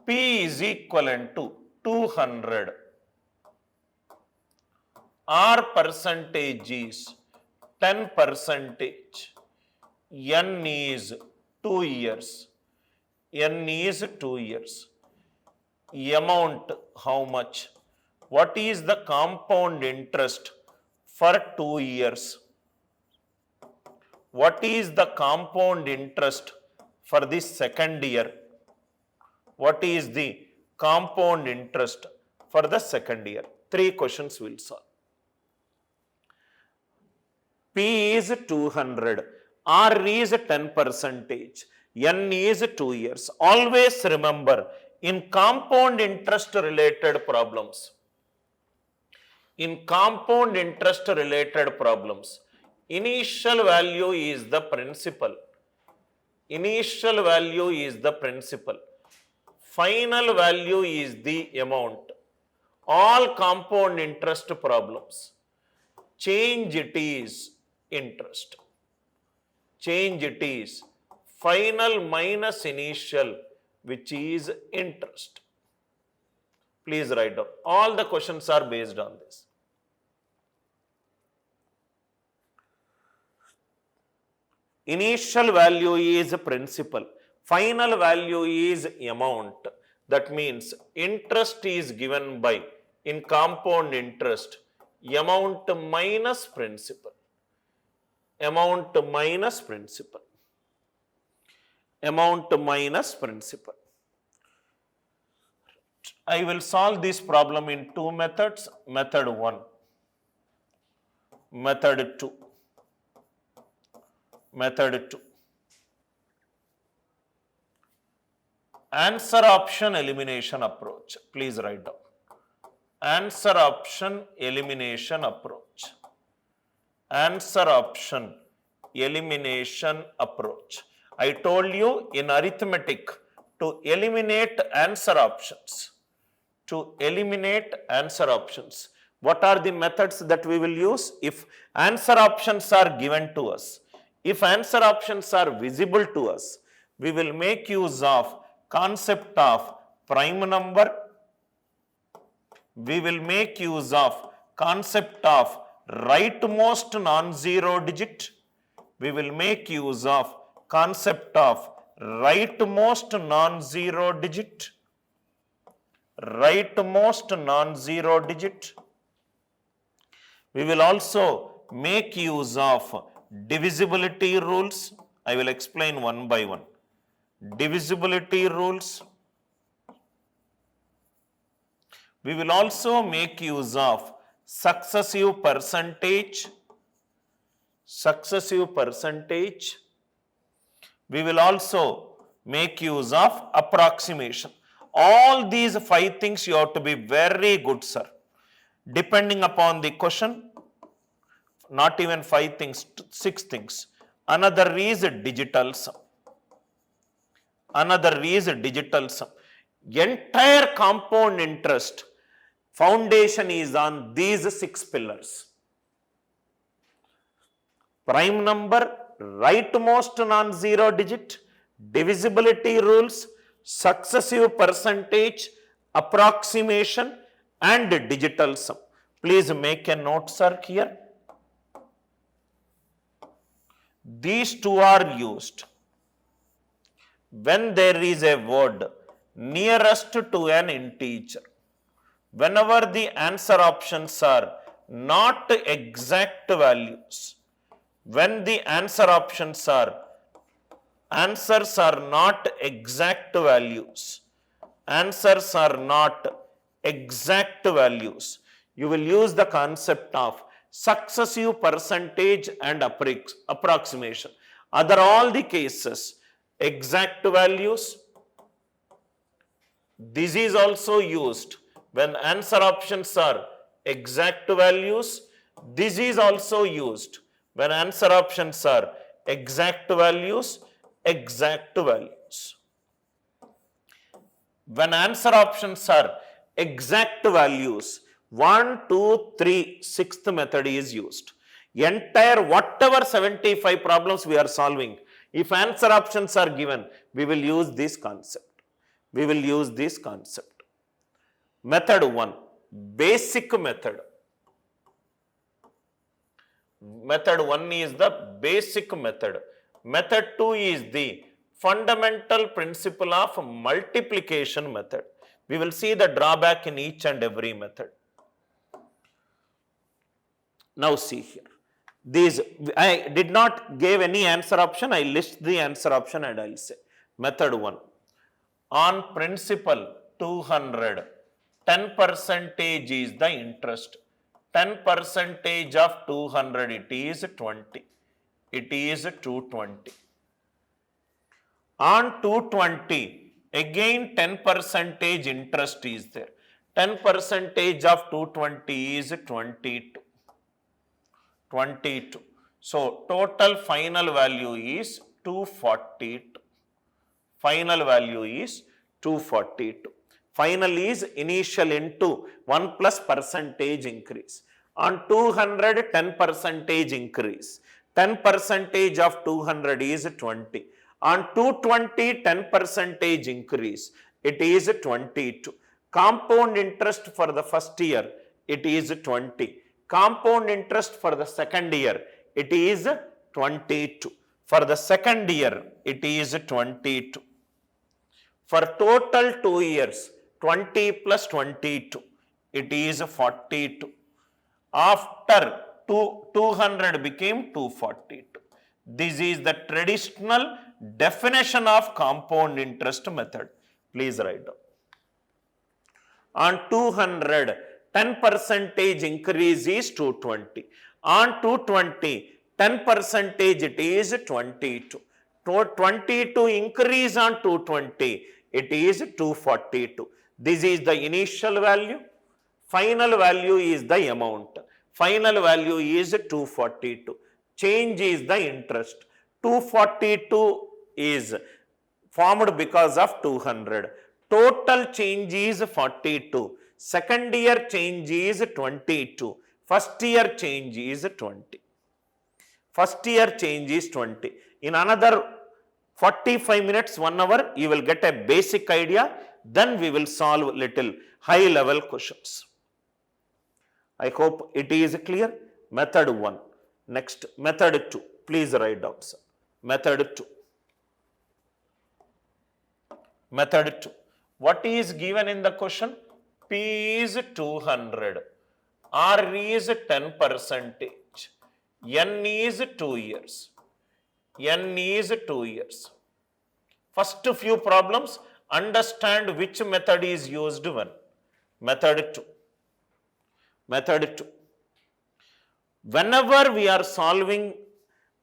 P is equivalent to 200. R percentage is 10 percentage. N is 2 years. N is 2 years. Amount how much? What is the compound interest for 2 years? What is the compound interest for the second year? What is the compound interest for the second year? 3 questions we'll solve. P is 200, R is 10 percentage, N is 2 years. Always remember, in compound interest related problems, initial value is the principal. Initial value is the principal. Final value is the amount. All compound interest problems, change it is interest. Change it is final minus initial, which is interest. Please write down. All the questions are based on this. Initial value is principal. Final value is amount. That means interest is given by, in compound interest, amount minus principal. Amount minus principal. Amount minus principal. I will solve this problem in 2 methods. Method 1, method 2. Method 2. Answer option elimination approach. Please write down. Answer option elimination approach. Answer option elimination approach. I told you in arithmetic to eliminate answer options. To eliminate answer options. What are the methods that we will use? If answer options are given to us, if answer options are visible to us, we will make use of concept of prime number. We will make use of concept of rightmost non-zero digit. We will make use of concept of rightmost non-zero digit. Rightmost non-zero digit. We will also make use of divisibility rules. I will explain one by one. Divisibility rules. We will also make use of successive percentage. Successive percentage. We will also make use of approximation. All these 5 things you have to be very good, sir. Depending upon the question, not even 5 things, 6 things. Another is digital sum. Another is digital sum. Entire compound interest foundation is on these 6 pillars. Prime number, rightmost non-zero digit, divisibility rules, successive percentage, approximation, and digital sum. Please make a note, sir, here. These 2 are used when there is a word nearest to an integer. Whenever the answer options are not exact values, when the answers are not exact values, answers are not exact values, you will use the concept of successive percentage and approximation. Other all the cases, exact values. This is also used when answer options are exact values. This is also used when answer options are exact values, exact values. When answer options are exact values, 1, 2, 3, 6th method is used. Entire whatever 75 problems we are solving, if answer options are given, we will use this concept. we will use this concept. Method 1, basic method. Method 1 is the basic method. Method 2 is the fundamental principle of multiplication method. We will see the drawback in each and every method. Now see here. These, I did not give any answer option. I list the answer option and I will say. Method 1. On principal 200, 10% is the interest. 10% of 200, it is 20. It is 220. On 220, again 10% interest is there. 10% of 220 is 22. 22. So, total final value is 242. Final value is 242. Final is initial into 1 plus percentage increase. On 200, 10% increase. 10% of 200 is 20. On 220, 10% increase. It is 22. Compound interest for the first year, it is 20. Compound interest for the second year, it is 22. For the second year, it is 22. For total 2 years, 20 plus 22, it is 42. After 200 became 242. This is the traditional definition of compound interest method. Please write down. On 200, 10% increase is 220. On 220, 10% it is 22. 22 increase on 220, it is 242. This is the initial value. Final value is the amount. Final value is 242. Change is the interest. 242 is formed because of 200. Total change is 42. Second year change is 22. First year change is 20. First year change is 20. In another 45 minutes, 1 hour, you will get a basic idea. Then we will solve little high level questions. I hope it is clear. Method 1. Next, method 2. Please write down, sir. Method 2. Method 2. What is given in the question? P is 200. R is 10%. N is 2 years. N is 2 years. First few problems, understand which method is used when. Method 2. Method 2. Whenever we are solving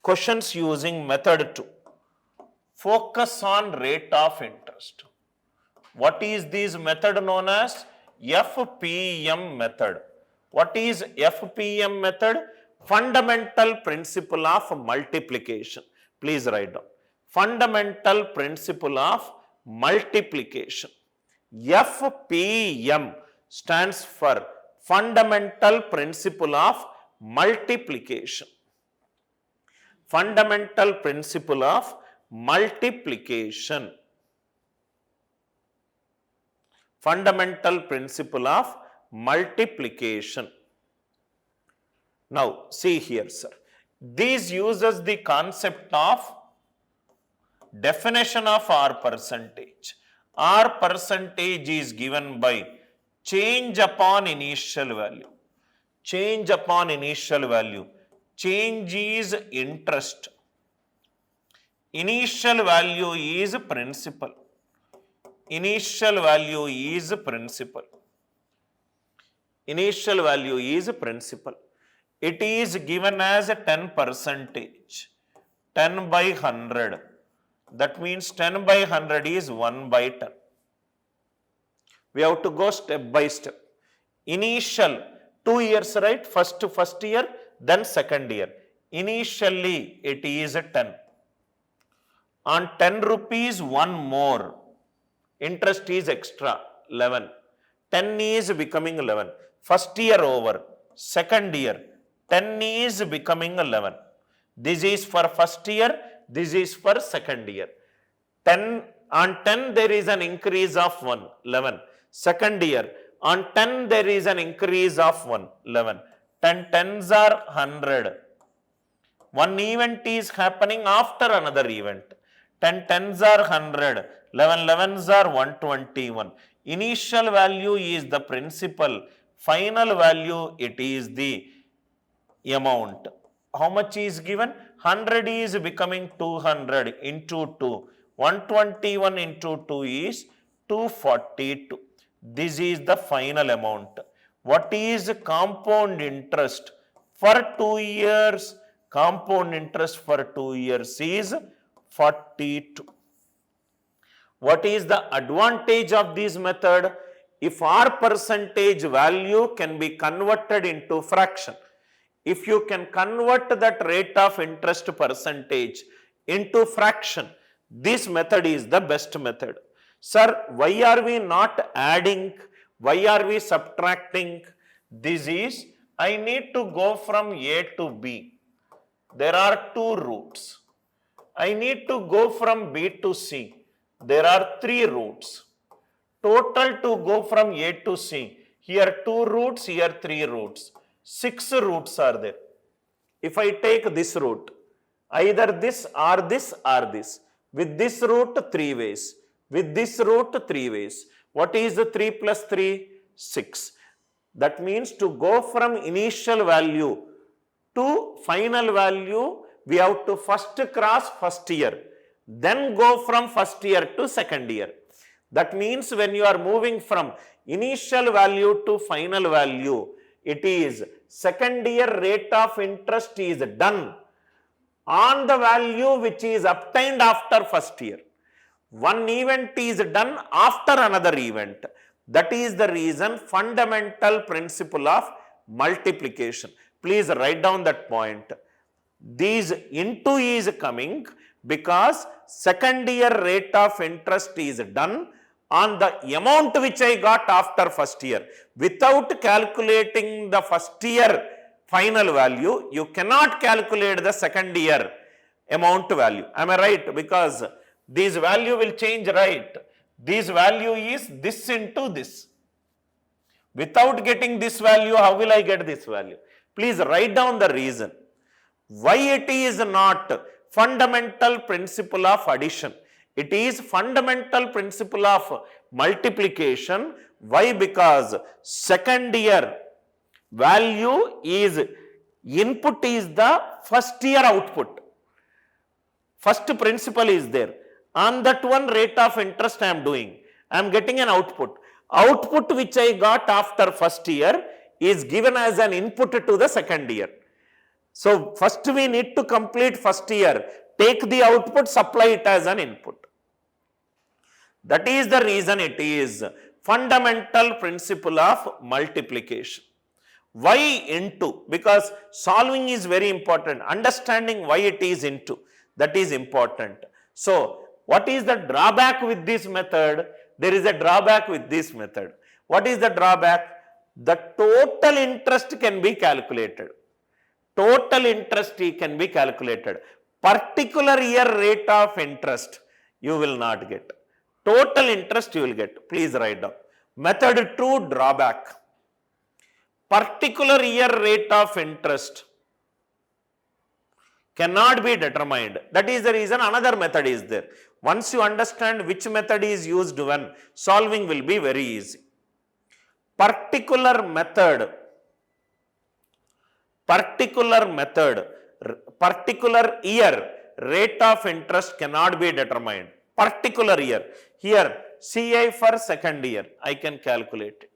questions using method 2, focus on rate of interest. What is this method known as? FPM method. What is FPM method? Fundamental principle of multiplication. Please write down. Fundamental principle of multiplication. FPM stands for Fundamental Principle of Multiplication. Fundamental Principle of Multiplication. Fundamental Principle of Multiplication. Now, see here, sir. This uses the concept of definition of R percentage. R percentage is given by change upon initial value. Change upon initial value. Change is interest. Initial value is principal. Initial value is principal. Initial value is principal. It is given as a 10%. 10 by 100. That means 10 by 100 is 1 by 10. We have to go step by step. Initial 2 years, right? First year, then second year. Initially, it is 10. On 10 rupees, 1 more. Interest is extra, 11. 10 is becoming 11. First year over. Second year, 10 is becoming 11. This is for first year. This is for second year. 10 On 10 there is an increase of 1, 11. Second year, on 10 there is an increase of 1, 11. 10 tens are 100. One event is happening after another event. 10 tens are 100, 11 elevens are 121. Initial value is the principal, final value it is the amount. How much is given? 100 is becoming 200 into 2. 121 into 2 is 242. This is the final amount. What is compound interest for 2 years? Compound interest for 2 years is 42. What is the advantage of this method? If our percentage value can be converted into fraction, if you can convert that rate of interest percentage into fraction, this method is the best method. Sir, why are we not adding? Why are we subtracting? This is, I need to go from A to B. There are 2 routes. I need to go from B to C. There are 3 routes. Total to go from A to C. Here 2 routes, here 3 routes. 6 routes are there. If I take this route, either this or this or this. With this route, 3 ways. With this route, 3 ways. What is the 3 plus 3? 6. That means to go from initial value to final value, we have to first cross first year, then go from first year to second year. That means when you are moving from initial value to final value, it is second year rate of interest is done on the value which is obtained after first year. One event is done after another event. That is the reason, fundamental principle of multiplication. Please write down that point. These into is coming because second year rate of interest is done on the amount which I got after first year. Without calculating the first year final value, you cannot calculate the second year amount value. Am I right? Because this value will change, right? This value is this into this. Without getting this value, how will I get this value? Please write down the reason. Why it is not fundamental principle of addition. It is fundamental principle of multiplication. Why? Because second year value is, input is the first year output. First principle is there. On that one rate of interest I am doing, I am getting an output. Output which I got after first year is given as an input to the second year. So first we need to complete first year, take the output, supply it as an input. That is the reason it is fundamental principle of multiplication. Why into? Because solving is very important. Understanding why it is into, that is important. So what is the drawback with this method? There is a drawback with this method. What is the drawback? The total interest can be calculated. Total interest can be calculated. Particular year rate of interest you will not get. Total interest you will get. Please write down. Method 2, drawback. Particular year rate of interest cannot be determined. That is the reason another method is there. Once you understand which method is used when, solving will be very easy. Particular method, particular year rate of interest cannot be determined. Particular year. Here, CI for second year, I can calculate it.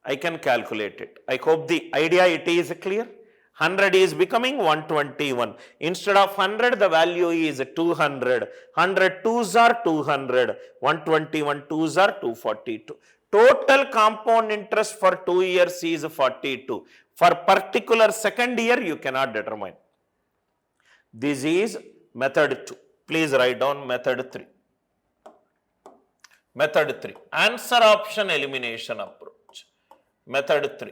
I can calculate it. I hope the idea it is clear. 100 is becoming 121. Instead of 100, the value is 200. 100 twos are 200. 121 twos are 242. Total compound interest for 2 years is 42. For particular second year, you cannot determine. This is method 2. Please write down method 3. Method 3. Answer option elimination approach. Method 3.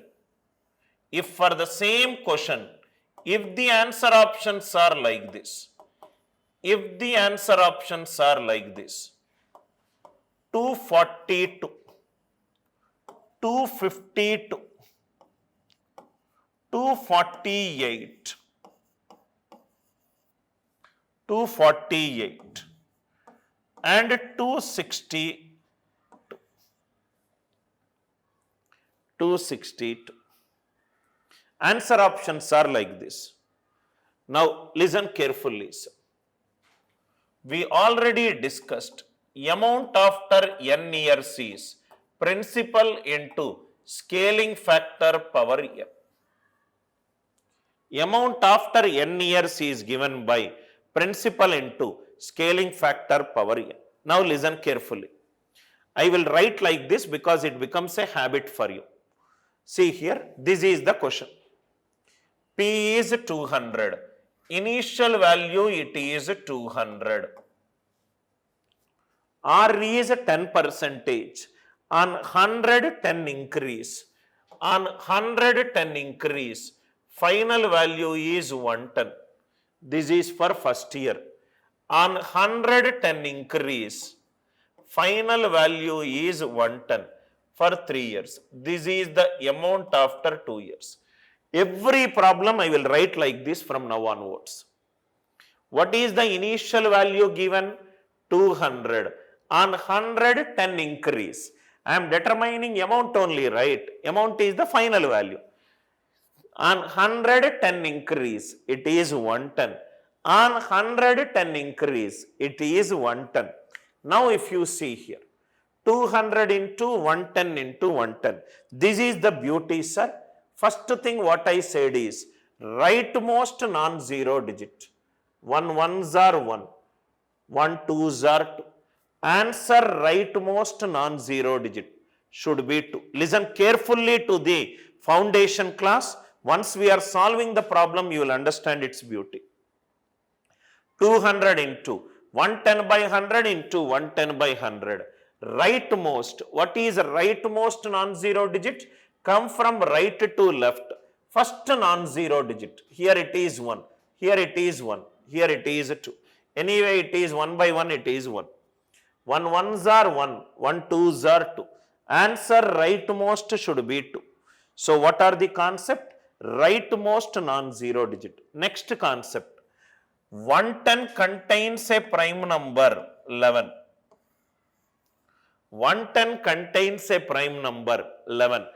If for the same question, if the answer options are like this, if the answer options are like this, 242, 252, 248, 248 and 262. Answer options are like this. Now listen carefully, sir. We already discussed amount after n years is principal into scaling factor power n. Amount after n years is given by principal into scaling factor power n. Now listen carefully. I will write like this because it becomes a habit for you. See here, this is the question. P is 200. Initial value it is 200. R is 10%. On 100, 10 increase. On 100, 10 increase. Final value is 110. This is for first year. On 100, 10 increase. Final value is 110 for 3 years. This is the amount after 2 years. Every problem I will write like this from now onwards. What is the initial value given? 200. On 100, 10 increase. I am determining amount only, right? Amount is the final value. On 100, 10 increase, it is 110. On 100, 10 increase, it is 110. Now if you see here, 200 into 110 into 110. This is the beauty, sir. First thing what I said is, rightmost non-zero digit. 1 ones are 1, 1 twos are 2. Answer rightmost non-zero digit should be 2. Listen carefully to the foundation class. Once we are solving the problem, you will understand its beauty. 200 into 110 by 100 into 110 by 100. Rightmost. What is rightmost non-zero digit? Come from right to left. First non-zero digit. Here it is 1. Here it is 1. Here it is 2. Anyway, it is 1 by 1, it is 1. 1 ones are 1. 1 twos are 2. Answer rightmost should be 2. So what are the concept? Rightmost non-zero digit. Next concept. 110 contains a prime number 11. 110 contains a prime number 11.